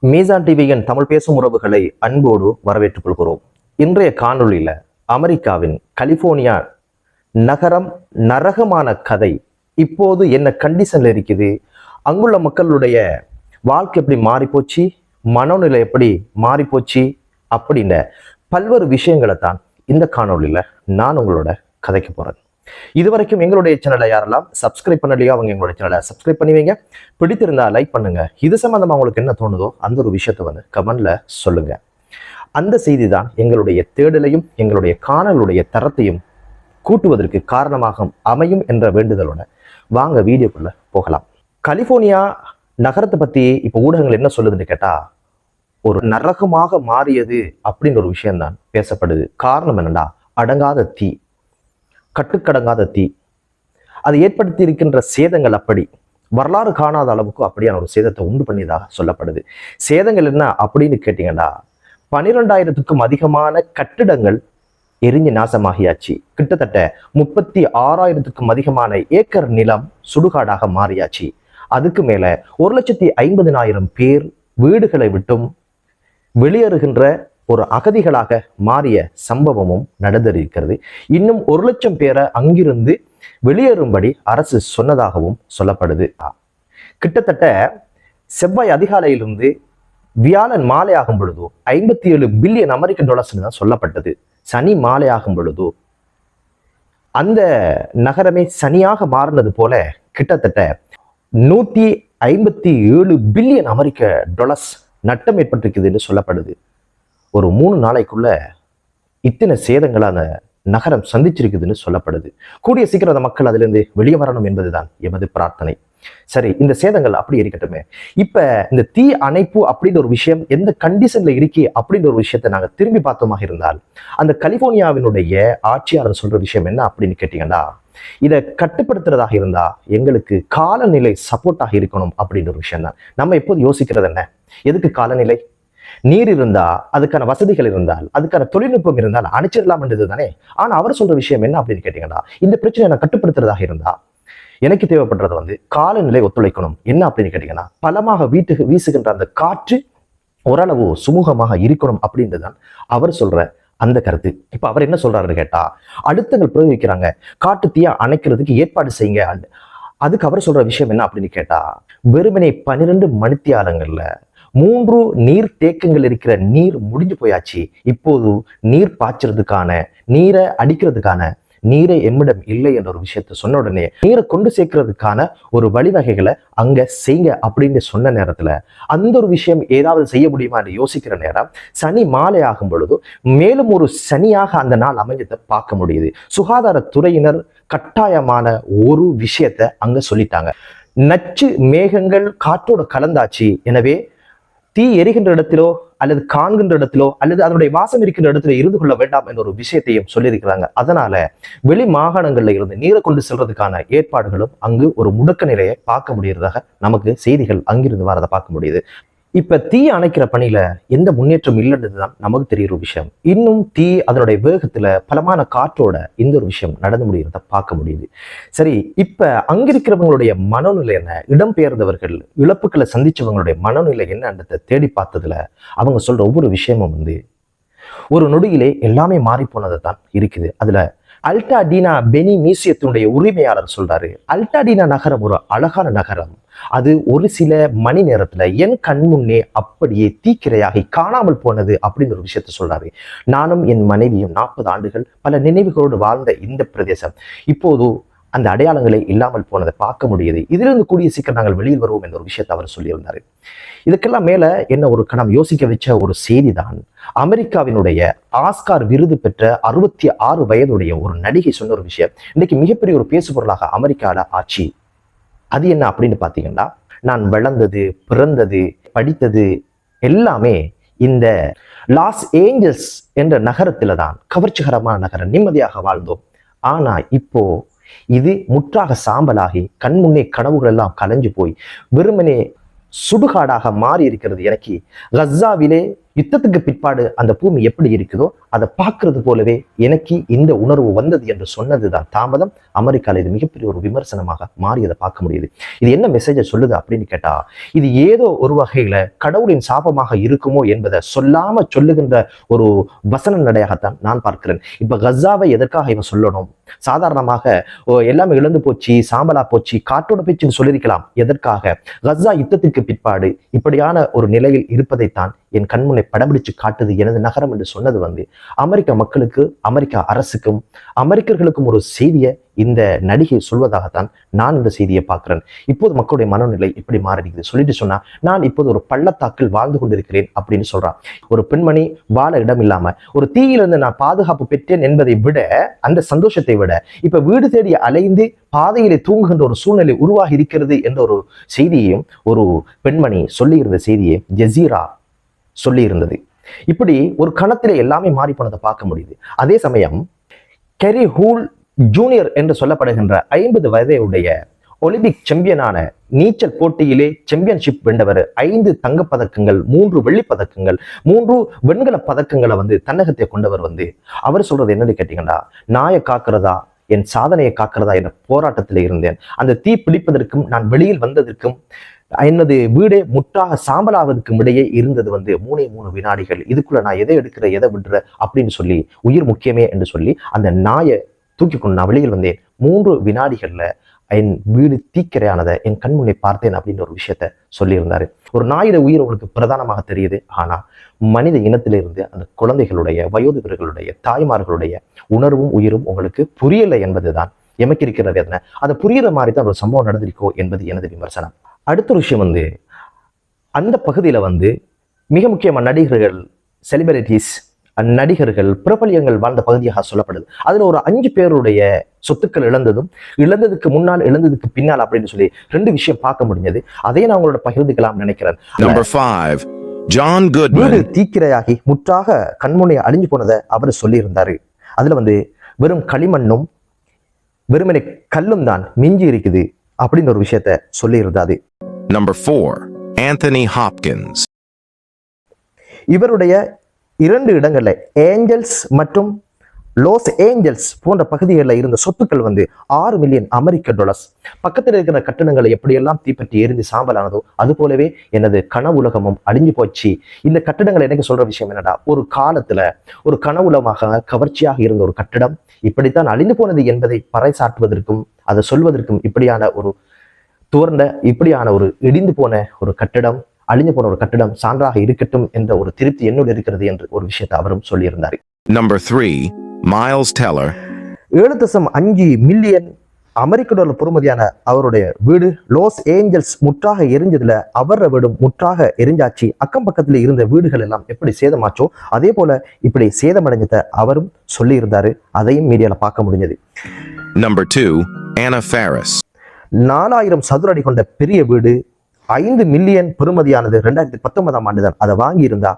மீசான் டிவியின் தமிழ் பேசும் உறவுகளை அன்போடு வரவேற்றுக் கொள்கிறோம். இன்றைய காணொளியில அமெரிக்காவின் கலிபோர்னியா நகரம் நரகமான கதை இப்போது என்ன கண்டிஷன்ல இருக்குது, அங்குள்ள மக்களுடைய வாழ்க்கை எப்படி மாறிப்போச்சு, மனோநிலை எப்படி மாறிப்போச்சு அப்படின்ற பல்வேறு விஷயங்களை தான் இந்த காணொளியில நான் உங்களோட கதைக்க போறேன். இதுவரைக்கும் எங்களுடைய சேனலை யாரெல்லாம் சப்ஸ்கிரைப் பண்ணலையோ அவங்க எங்களுடைய சேனலை சப்ஸ்கிரைப் பண்ணி வைங்க. பிடித்திருந்தா லைக் பண்ணுங்க. இது சம்பந்தமா உங்களுக்கு என்ன தோணுதோ அந்த ஒரு விஷயத்தை கமெண்ட்ல சொல்லுங்க. அந்த செய்தி தான் எங்களுடைய தேடலையும் எங்களுடைய காணலுடைய தரத்தையும் கூட்டுவதற்கு காரணமாக அமையும் என்ற வேண்டுதலோட வாங்க வீடியோக்குள்ள போகலாம். கலிபோர்னியா நகரத்தை பத்தி இப்ப ஊடகங்கள் என்ன சொல்லுதுன்னு கேட்டா, ஒரு நரகமாக மாறியது அப்படின்ற ஒரு விஷயம்தான் பேசப்படுது. காரணம் என்னன்னா, அடங்காத தீ, கட்டுக்கடங்காத தீ, அது ஏற்படுத்தி இருக்கின்ற சேதங்கள் அப்படி வரலாறு காணாத அளவுக்கு அப்படியான ஒரு சேதத்தை உண்டு பண்ணியதாக சொல்லப்படுது. சேதங்கள் என்ன அப்படின்னு கேட்டீங்கன்னா, 12,000க்கும் அதிகமான கட்டிடங்கள் எரிஞ்சு நாசமாகியாச்சு. கிட்டத்தட்ட 36,000க்கும் அதிகமான ஏக்கர் நிலம் சுடுகாடாக மாறியாச்சு. அதுக்கு மேல 1,50,000 பேர் வீடுகளை விட்டும் வெளியேறுகின்ற ஒரு அகதிகளாக மாறிய சம்பவமும் நடந்திருக்கிறது. இன்னும் 1,00,000 பேரை அங்கிருந்து வெளியேறும்படி அரசு சொன்னதாகவும் சொல்லப்படுது. கிட்டத்தட்ட செவ்வாய் அதிகாலையிலிருந்து வியாழன் மாலை ஆகும் பொழுதோ 57 பில்லியன் அமெரிக்கன் டாலர்ஸ் தான் சொல்லப்பட்டது. சனி மாலை ஆகும் பொழுதோ அந்த நகரமே சனியாக மாறினது போல கிட்டத்தட்ட 157 பில்லியன் அமெரிக்க டாலர்ஸ் நட்டம் ஏற்பட்டிருக்குது என்று சொல்லப்படுது. ஒரு 3 நாளைக்குள்ள இத்தனை சேதங்களை அந்த நகரம் சந்திச்சிருக்குதுன்னு சொல்லப்படுது. கூடிய சீக்கிரம் அந்த மக்கள் அதிலிருந்து வெளியே வரணும் என்பதுதான் எமது பிரார்த்தனை. சரி, இந்த சேதங்கள் அப்படி இருக்கட்டுமே. இப்ப இந்த தீ அணைப்பு அப்படின்ற ஒரு விஷயம் எந்த கண்டிஷன்ல இருக்கி அப்படின்ற ஒரு விஷயத்தை நாங்க திரும்பி பார்த்தோமாக இருந்தால், அந்த கலிபோர்னியாவினுடைய ஆட்சியாளர் சொல்ற விஷயம் என்ன அப்படின்னு கேட்டீங்கன்னா, இதை கட்டுப்படுத்துறதாக இருந்தா எங்களுக்கு காலநிலை சப்போர்ட்டாக இருக்கணும் அப்படின்ற ஒரு விஷயம் தான். நம்ம எப்போது யோசிக்கிறது என்ன, எதுக்கு காலநிலை? நீர் இருந்தா, அதுக்கான வசதிகள் இருந்தால், அதுக்கான தொழில்நுட்பம் இருந்தால் அணைச்சிடலாம் என்றது தானே. ஆனா அவர் சொல்ற விஷயம் என்ன அப்படின்னு கேட்டீங்கன்னா, இந்த பிரச்சனையை நான் கட்டுப்படுத்துறதாக இருந்தா எனக்கு தேவைப்படுறது காலநிலை ஒத்துழைக்கணும். என்ன அப்படின்னு கேட்டீங்கன்னா, பலமாக வீட்டுக்கு வீசுகின்ற அந்த காற்று ஓரளவு சுமூகமாக இருக்கணும் அப்படின்றதுதான் அவர் சொல்ற அந்த கருத்து. இப்ப அவர் என்ன சொல்றாருன்னு கேட்டா, அழுத்தங்கள் பிரயோகிக்கிறாங்க, காட்டு தீயா அணைக்கிறதுக்கு ஏற்பாடு செய்யுங்க. அதுக்கு அவர் சொல்ற விஷயம் என்ன அப்படின்னு கேட்டா, வெறுமனே 12 மணித்தியாலங்கள்ல 3 நீர் தேக்கங்கள் இருக்கிற நீர் முடிஞ்சு போயாச்சு. இப்போது நீர் பாய்ச்சறதுக்கான, நீரை அடிக்கிறதுக்கான நீரை எம்மிடம் இல்லை என்ற ஒரு விஷயத்த சொன்ன உடனே நீரை கொண்டு சேர்க்கறதுக்கான ஒரு வழிவகைகளை அங்க செய்ய அப்படின்னு சொன்ன நேரத்துல அந்த ஒரு விஷயம் ஏதாவது செய்ய முடியுமா என்று யோசிக்கிற நேரம் சனி மாலை ஆகும் பொழுது மேலும் ஒரு சனியாக அந்த நாள் அமைஞ்சதை பார்க்க முடியுது. சுகாதாரத்துறையினர் கட்டாயமான ஒரு விஷயத்த அங்க சொல்லிட்டாங்க. நச்சு மேகங்கள் காற்றோட கலந்தாச்சு, எனவே தீ எரிகின்ற இடத்திலோ அல்லது காண்கின்ற இடத்திலோ அல்லது அதனுடைய வாசம் இருக்கின்ற இடத்துல இருந்து கொள்ள வேண்டாம் என்ற ஒரு விஷயத்தையும் சொல்லியிருக்கிறாங்க. அதனால வெளி மாகாணங்கள்ல இருந்து நீரை கொண்டு செல்றதுக்கான ஏற்பாடுகளும் அங்கு ஒரு முடக்க நிலையை பார்க்க முடியறதாக நமக்கு செய்திகள் அங்கிருந்து வரதை பார்க்க முடியுது. இப்ப தீ அணைக்கிற பணியில எந்த முன்னேற்றம் இல்லைன்றதுதான் நமக்கு தெரியுற விஷயம். இன்னும் தீ அதனுடைய வேகத்துல பலமான காற்றோட இந்த ஒரு விஷயம் நடந்து முடியறத பார்க்க முடியுது. சரி, இப்ப அங்கிருக்கிறவங்களுடைய மனோநிலை என்ன, இடம்பெயர்ந்தவர்கள் இழப்புகளை சந்திச்சவங்களுடைய மனோநிலை என்னன்றதை தேடி பார்த்ததுல அவங்க சொல்ற ஒவ்வொரு விஷயமும் ஒரு நொடியிலே எல்லாமே மாறி போனதை தான் இருக்குது. அதுல அல்டாடீனா பெனி மியூசியத்தினுடைய உரிமையாளர் சொல்றாரு, அல்டாடீனா நகரம் ஒரு அழகான நகரம், அது ஒரு சில மணி நேரத்துல என் கண் முன்னே அப்படியே தீக்கிரையாகி காணாமல் போனது அப்படின்னு ஒரு விஷயத்த சொல்றாரு. நானும் என் மனைவியும் 40 ஆண்டுகள் பல நினைவுகளோடு வாழ்ந்த இந்த பிரதேசம் இப்போது அந்த அடையாளங்களை இல்லாமல் போனதை பார்க்க முடியுது. இதிலிருந்து கூடிய சீக்கிரம் நாங்கள் வெளியில் வருவோம் என்ற ஒரு விஷயத்தை அவர் சொல்லியிருந்தாரு. இதுக்கெல்லாம் மேல என்ன ஒரு கணம் யோசிக்க வச்ச ஒரு செய்தி தான், அமெரிக்காவினுடைய ஆஸ்கார் விருது பெற்ற 66 வயதுடைய ஒரு நடிகை சொன்ன ஒரு விஷயம் இன்னைக்கு மிகப்பெரிய ஒரு பேசுபொருளாக அமெரிக்கால ஆச்சு. அது என்ன அப்படின்னு பாத்தீங்கன்னா, நான் வளர்ந்தது, பிறந்தது, படித்தது எல்லாமே இந்த லாஸ் ஏஞ்சல்ஸ் என்ற நகரத்துல தான், கவர்ச்சிகரமான நகரம், நிம்மதியாக வாழ்ந்தோம். ஆனா இப்போ இது முற்றாக சாம்பலாகி கண்முன்னே கனவுகள் எல்லாம் கலைஞ்சு போய் வெறுமனே சுடுகாடாக மாறி இருக்கிறது. எனக்கு கஸாவிலே யுத்தத்துக்கு பிற்பாடு அந்த பூமி எப்படி இருக்குதோ அதை பார்க்கறது போலவே எனக்கு இந்த உணர்வு வந்தது என்று சொன்னதுதான் தாமதம். அமெரிக்காவில் இது மிகப்பெரிய ஒரு விமர்சனமாக மாறியதை பார்க்க முடியுது. இது என்ன மெசேஜை சொல்லுது அப்படின்னு கேட்டா, இது ஏதோ ஒரு வகையில கடவுளின் சாபமாக இருக்குமோ என்பதை சொல்லாம சொல்லுகின்ற ஒரு வசன நடையாகத்தான் நான் பார்க்கிறேன். இப்ப கசாவை எதற்காக இவன் சொல்லணும்? சாதாரணமாக எல்லாமே இழந்து போச்சு, சாம்பலா போச்சு, காட்டோட பேச்சுன்னு சொல்லியிருக்கலாம். எதற்காக? கசா யுத்தத்திற்கு பிற்பாடு இப்படியான ஒரு நிலையில் இருப்பதைத்தான் என் கண்முனை படம்பிடிச்சு காட்டுது எனது நகரம் என்று சொன்னது அமெரிக்க மக்களுக்கு, அமெரிக்கா அரசுக்கும், அமெரிக்கர்களுக்கும் ஒரு செய்தியை இந்த நடிகை சொல்வதாகத்தான் நான் இந்த செய்தியை பார்க்கிறேன். இப்போது மக்களுடைய மனநிலை இப்படி மாறிடுது. சொல்லிட்டு சொன்னா, நான் இப்போது ஒரு பள்ளத்தாக்கில் வாழ்ந்து கொண்டிருக்கிறேன் அப்படின்னு சொல்றான். ஒரு பெண்மணி வாழ இடம் இல்லாம ஒரு தீயிலிருந்து நான் பாதுகாப்பு பெற்றேன் என்பதை விட, அந்த சந்தோஷத்தை விட இப்ப வீடு தேடி அலைந்து பாதையிலே தூங்குகின்ற ஒரு சூழ்நிலை உருவாகி இருக்கிறது என்ற ஒரு செய்தியையும் ஒரு பெண்மணி சொல்லி இருந்த செய்தியை ஜசீரா சொல்லி இருந்தது. இப்படி ஒரு கணத்திலே எல்லாமே மாறி போனதை பார்க்க முடியுது. அதே சமயம் கெரி ஹூல் ஜூனியர் என்று சொல்லப்படுகின்ற 50 வயதையுடைய ஒலிம்பிக் சாம்பியனான நீச்சல் போட்டியிலே சாம்பியன்ஷிப் வென்றவர், 5 தங்கப்பதக்கங்கள், 3 வெள்ளிப்பதக்கங்கள், 3 வெண்கல பதக்கங்களை தன்னகத்தை கொண்டவர் அவர் சொல்றது என்னன்னு கேட்டீங்கன்னா, நாயை காக்கிறதா என் சாதனையை காக்கிறதா என்ற போராட்டத்தில் இருந்தேன். அந்த தீ பிடிப்பதற்கும் நான் வெளியில் வந்ததற்கும் என்னது வீடே முற்றாக சாம்பலாவதற்கும் இடையே இருந்தது 3 வினாடிகள். இதுக்குள்ள நான் எதை எடுக்கிற எதை விடுற அப்படின்னு சொல்லி, உயிர் முக்கியமே என்று சொல்லி அந்த நாயை தூக்கி கொண்டு நான் வெளியில் வந்தேன். 3 வினாடிகள்ல என் வீடு தீக்கிரையானதை என் கண்முனை பார்த்தேன் அப்படின்னு ஒரு விஷயத்த சொல்லியிருந்தாரு. ஒரு நாயுட உயிர் உங்களுக்கு பிரதானமாக தெரியுது. ஆனா மனித இனத்திலிருந்து அந்த குழந்தைகளுடைய, வயோதிபர்களுடைய, தாய்மார்களுடைய உணர்வும் உயிரும் உங்களுக்கு புரியலை என்பதுதான் எமக்கு இருக்கிற வேதனை. அதை புரியுற மாதிரி தான் ஒரு சம்பவம் நடந்திருக்கோ என்பது எனது விமர்சனம். அடுத்த ஒரு விஷயம் அந்த பகுதியில மிக முக்கியமான நடிகர்கள், செலிபிரிட்டிஸ், நடிகர்கள், பிரபலியங்கள் வாழ்ந்த பகுதியாக சொல்லப்படுது. அதுல ஒரு 5 பேருடைய சொத்துக்கள் இழந்ததுக்கு முன்னால், இழந்ததுக்கு பின்னால் அப்படின்னு சொல்லி 2 விஷயம் பார்க்க முடிஞ்சது. அதையே நான் உங்களோட பகிர்ந்துக்கலாம் நினைக்கிறேன். Number 5, John Goodman. வீடு தீக்கிரையாகி முற்றாக கண்முனை அழிஞ்சு போனதை அவர் சொல்லி இருந்தாரு. அதுல வெறும் களிமண்ணும் வெறுமனை கல்லும் தான் மிஞ்சி இருக்குது அப்படின்னு ஒரு விஷயத்த சொல்லி இருந்தாது. Number 4, Anthony Hopkins. இவருடைய 2 இடங்கள்ல ஏஞ்சல்ஸ் மற்றும் லாஸ் ஏஞ்சல்ஸ் போன்ற பகுதிகளில் இருந்த சொத்துக்கள் $6 மில்லியன் அமெரிக்க. பக்கத்தில் இருக்கிற கட்டணங்களை எப்படியெல்லாம் தீப்பற்றி எரிந்து சாம்பலானதோ அது போலவே எனது கனவுலகமும் அழிஞ்சு போச்சு. இந்த கட்டடங்கள் எனக்கு சொல்ற விஷயம் என்னடா, ஒரு காலத்துல ஒரு கனவுலகமாக கவர்ச்சியாக இருந்த ஒரு கட்டடம் இப்படித்தான் அழிந்து போனது என்பதை பறைசாற்றுவதற்கும் அதை சொல்வதற்கும் இப்படியான ஒரு இப்படியான ஒரு இடிந்து போன ஒரு கட்டடம், அழிஞ்சு போன ஒரு கட்டடம் சான்றாக இருக்கட்டும் என்ற ஒரு திருப்தி என்னோடு இருக்கிறது என்று ஒரு விஷயத்தை அவரும் சொல்லியிருந்தார். Number 3, Miles Teller. $7.5 மில்லியன் அமெரிக்க பொறுமதியான அவருடைய வீடு லாஸ் ஏஞ்சல்ஸ் முற்றாக எரிஞ்சதுல அவர வீடும் முற்றாக எரிஞ்சாச்சு. அக்கம் பக்கத்துல இருந்த வீடுகள் எல்லாம் எப்படி சேதமாச்சோ அதே போல இப்படி சேதமடைஞ்சதை அவரும் சொல்லி இருந்தாரு. அதையும் மீடியால பார்க்க முடிஞ்சது. Number 2, Anna Faris. 4000 சதுர அடி கொண்ட பெரிய வீடு, 5 மில்லியன் பெறுமதியானது. 2019ஆம் ஆண்டு தான் அதை வாங்கி இருந்தா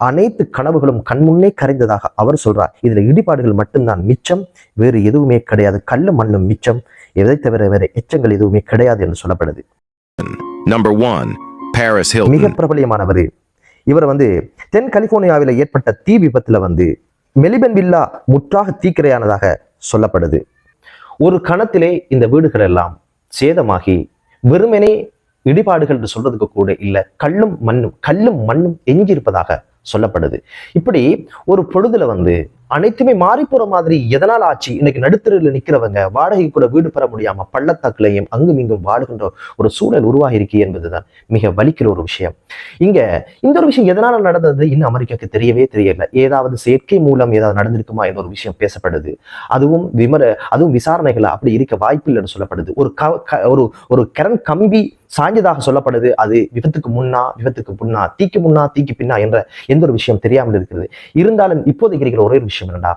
அனைத்து கனவுகளும் கண்முன்னே கரைந்ததாக அவர் சொல்றார். இதுல இடிபாடுகள் மட்டும்தான் மிச்சம், வேறு எதுவுமே கிடையாது. கல்லு மண்ணும் மிச்சம், எதை தவிர வேற எச்சங்கள் எதுவுமே கிடையாது என்று சொல்லப்படுது. Number 1, Paris Hilton. மிக பிரபலியமானவர் இவர் தென் கலிபோர்னியாவில் ஏற்பட்ட தீ விபத்துல மெலிபன் வில்லா முற்றாக தீக்கிரையானதாக சொல்லப்படுது. ஒரு கணத்திலே இந்த வீடுகள் எல்லாம் சேதமாகி வெறுமனே இடிபாடுகள் என்று சொல்றதுக்கு கூட இல்லை, கல்லும் மண்ணும் எஞ்சியிருப்பதாக சொல்லப்படுது. இப்படி ஒரு பொழுதுல அனைத்துமே மாறி போற மாதிரி எதனால் ஆச்சு? இன்னைக்கு நடுத்தரில் நிக்கிறவங்க வாடகை கூட வீடு பெற முடியாம பள்ளத்தாக்குலையும் அங்கும் இங்கும் வாடுகின்ற ஒரு சூழல் உருவாகி இருக்கு என்பதுதான் மிக வலிக்கிற ஒரு விஷயம். இங்க இந்த ஒரு விஷயம் எதனால நடந்தது இன்னும் அமெரிக்காவுக்கு தெரியல. ஏதாவது செயற்கை மூலம் ஏதாவது நடந்திருக்குமா என்ற ஒரு விஷயம் பேசப்படுது. அதுவும் விசாரணைகள் அப்படி இருக்க வாய்ப்பில்லை என்று சொல்லப்படுது. ஒரு கரண் கம்பி சாய்ந்ததாக சொல்லப்படுது. அது விபத்துக்கு முன்னா தீக்கு பின்னா என்ற எந்த ஒரு விஷயம் தெரியாமல் இருக்கிறது. இருந்தாலும் இப்போதைக்கு இருக்கிற ஒரே ஒரு விஷயம் என்னடா,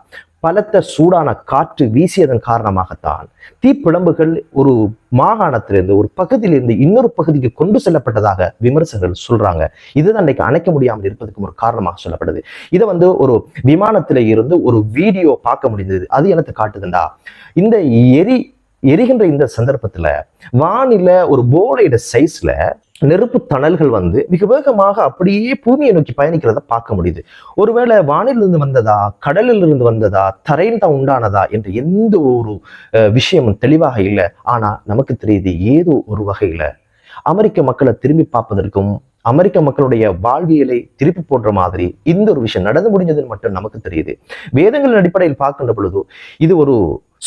பலத்த சூடான காற்று வீசியதன் காரணமாகத்தான் தீப்பிழம்புகள் ஒரு மாகாணத்திலிருந்து ஒரு பகுதியிலிருந்து இன்னொரு பகுதிக்கு கொண்டு செல்லப்பட்டதாக விமர்சகர்கள் சொல்றாங்க. இதுதான் இன்னைக்கு அணைக்க முடியாமல் இருப்பதற்கு ஒரு காரணமாக சொல்லப்படுது. இதை ஒரு விமானத்தில இருந்து ஒரு வீடியோ பார்க்க முடிந்தது. அது எனக்கு காட்டுதுண்டா, இந்த எரிகின்ற இந்த சந்தர்ப்பத்துல வானில ஒரு போர்டோட சைஸ்ல நெருப்பு தணல்கள் வந்து மிக வேகமாக அப்படியே பூமியை நோக்கி பயணிக்கிறத பார்க்க முடியுது. ஒருவேளை வானிலிருந்து வந்ததா, கடலில் இருந்து வந்ததா, தரையில் தான் உண்டானதா என்ற எந்த ஒரு விஷயமும் தெளிவாக இல்லை. ஆனா நமக்கு தெரியுது, ஏதோ ஒரு வகையில அமெரிக்க மக்களை திரும்பி பார்ப்பதற்கும் அமெரிக்க மக்களுடைய வாழ்வியலை திருப்பி போடுற மாதிரி இந்த ஒரு விஷயம் நடந்து முடிஞ்சதுன்னு மட்டும் நமக்கு தெரியுது. வேதங்களின் அடிப்படையில் பார்க்கின்ற பொழுது இது ஒரு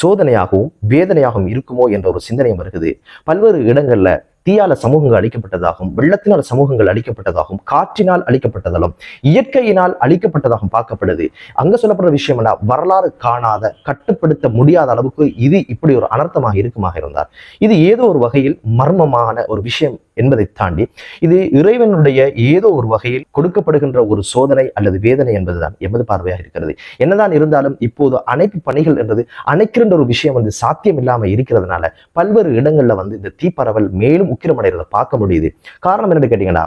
சோதனையாகவும் வேதனையாகவும் இருக்குமோ என்ற ஒரு சிந்தனையும் வருகிறது. பல்வேறு இடங்கள்ல தீயால சமூகங்கள் அழிக்கப்பட்டதாகவும், வெள்ளத்தினால் சமூகங்கள் அழிக்கப்பட்டதாகவும், காற்றினால் அழிக்கப்பட்டதாலும், இயற்கையினால் அழிக்கப்பட்டதாகவும் பார்க்கப்படுது. அங்க சொல்லப்படுற விஷயம் என்ன, வரலாறு காணாத, கட்டுப்படுத்த முடியாத அளவுக்கு இது இப்படி ஒரு அனர்த்தமாக இருக்குமாக இருந்தார். இது ஏதோ ஒரு வகையில் மர்மமான ஒரு விஷயம் என்பதை தாண்டி இது இறைவனுடைய ஏதோ ஒரு வகையில் கொடுக்கப்படுகின்ற ஒரு சோதனை அல்லது வேதனை என்பதுதான் எமது பார்வையாக இருக்கிறது. என்னதான் இருந்தாலும் இப்போது அணைப்பு பணிகள் என்றது அணைக்கின்ற ஒரு விஷயம் வந்து சாத்தியம் இல்லாம இருக்கிறதுனால பல்வேறு இடங்கள்ல வந்து இந்த தீப்பரவல் மேலும் உக்கிரமடைகிறத பார்க்க முடியுது. காரணம் என்னன்னு கேட்டீங்கன்னா,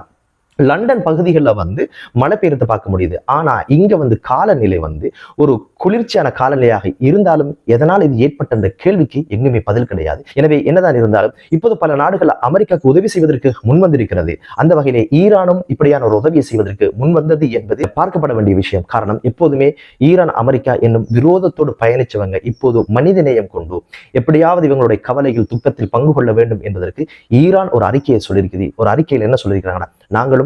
லண்டன் பகுதிகளில் வந்து மழை பெய்யறதை பார்க்க முடியுது. ஆனா இங்க வந்து காலநிலை வந்து ஒரு குளிர்ச்சியான காலநிலையாக இருந்தாலும் எதனால் இது ஏற்பட்ட அந்த கேள்விக்கு எங்குமே பதில் கிடையாது. எனவே என்னதான் இருந்தாலும் இப்போது பல நாடுகள் அமெரிக்காவுக்கு உதவி செய்வதற்கு முன்வந்திருக்கிறது. அந்த வகையிலே ஈரானும் இப்படியான ஒரு உதவியை செய்வதற்கு முன்வந்தது என்பது பார்க்கப்பட வேண்டிய விஷயம். காரணம், எப்போதுமே ஈரான் அமெரிக்கா என்னும் விரோதத்தோடு பயணிச்சவங்க இப்போது மனிதநேயம் கொண்டு எப்படியாவது இவங்களுடைய கவலைகள் துக்கத்தில் பங்கு கொள்ள வேண்டும் என்பதற்கு ஈரான் ஒரு அறிக்கையை சொல்லியிருக்குது. ஒரு அறிக்கையில் என்ன சொல்லியிருக்கிறாங்கன்னா, நாங்களும்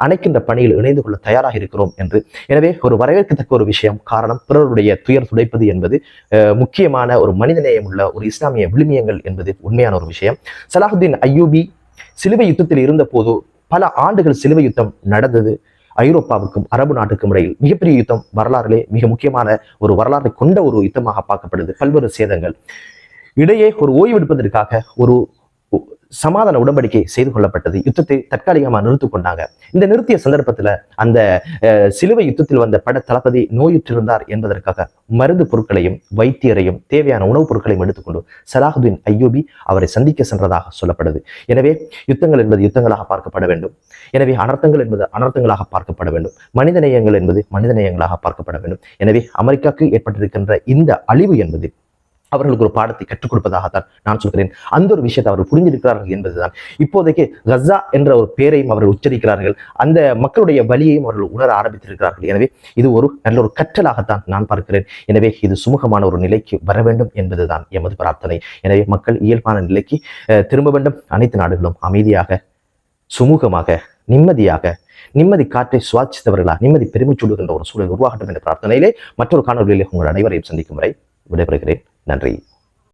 அணைக்கின்ற பணியில் இணைந்து கொள்ள தயாராக இருக்கிறோம் என்று. எனவே ஒரு வரவேற்கத்தக்க ஒரு விஷயம். காரணம், பிறருடைய துயர் துடைப்பது என்பது முக்கியமான ஒரு மனிதநேயம் உள்ள ஒரு இஸ்லாமிய விழுமியங்கள் என்பது உண்மையான ஒரு விஷயம். சலாஹுதீன் அய்யூபி சிலுவை யுத்தத்தில் இருந்த போது பல ஆண்டுகள் சிலுவை யுத்தம் நடந்தது. ஐரோப்பாவுக்கும் அரபு நாட்டுக்கும் இடையில் மிகப்பெரிய யுத்தம், வரலாறுலே மிக முக்கியமான ஒரு வரலாற்றை கொண்ட ஒரு யுத்தமாக பார்க்கப்படுது. பல்வேறு சேதங்கள் இடையே ஒரு ஓய்வெடுப்பதற்காக ஒரு சமாதான உடன்படிக்கை செய்து கொள்ளப்பட்டது. யுத்தத்தை தற்காலிகமாக நிறுத்திக் கொண்டாங்க. இந்த நிறுத்திய சந்தர்ப்பத்துல அந்த சிலுவை யுத்தத்தில் வந்த பட தளபதி நோயுற்றிருந்தார் என்பதற்காக மருந்து பொருட்களையும் வைத்தியரையும் தேவையான உணவுப் பொருட்களையும் எடுத்துக்கொண்டு சலாஹுதீன் அய்யூபி அவரை சந்திக்க சென்றதாக சொல்லப்படுது. எனவே யுத்தங்கள் என்பது யுத்தங்களாக பார்க்கப்பட வேண்டும். எனவே அனர்த்தங்கள் என்பது அனர்த்தங்களாக பார்க்கப்பட வேண்டும். மனிதநேயங்கள் என்பது மனிதநேயங்களாக பார்க்கப்பட வேண்டும். எனவே அமெரிக்காவுக்கு ஏற்பட்டிருக்கின்ற இந்த அழிவு என்பது அவர்களுக்கு ஒரு பாடத்தை கற்றுக் கொடுப்பதாகத்தான் நான் சொல்கிறேன். அந்த ஒரு விஷயத்தை அவர்கள் புரிந்திருக்கிறார்கள் என்பதுதான். இப்போதைக்கு கஸா என்ற ஒரு பெயரையும் அவர்கள் உச்சரிக்கிறார்கள். அந்த மக்களுடைய வலியையும் அவர்கள் உணர ஆரம்பித்திருக்கிறார்கள். எனவே இது ஒரு நல்ல ஒரு கற்றலாகத்தான் நான் பார்க்கிறேன். எனவே இது சுமூகமான ஒரு நிலைக்கு வர வேண்டும் என்பதுதான் எமது பிரார்த்தனை. எனவே மக்கள் இயல்பான நிலைக்கு திரும்ப வேண்டும். அனைத்து நாடுகளும் அமைதியாக, சுமூகமாக, நிம்மதி காற்றை சுவாசித்தவர்களாக நிம்மதி பெருமிச்சூடுகின்ற ஒரு சூழல் உருவாகட்டும் என்ற பிரார்த்தனையிலே மற்றொரு காணொலியிலே உங்கள் அனைவரையும் சந்திக்கும் வரை விடைபெறுகிறேன். நன்றி.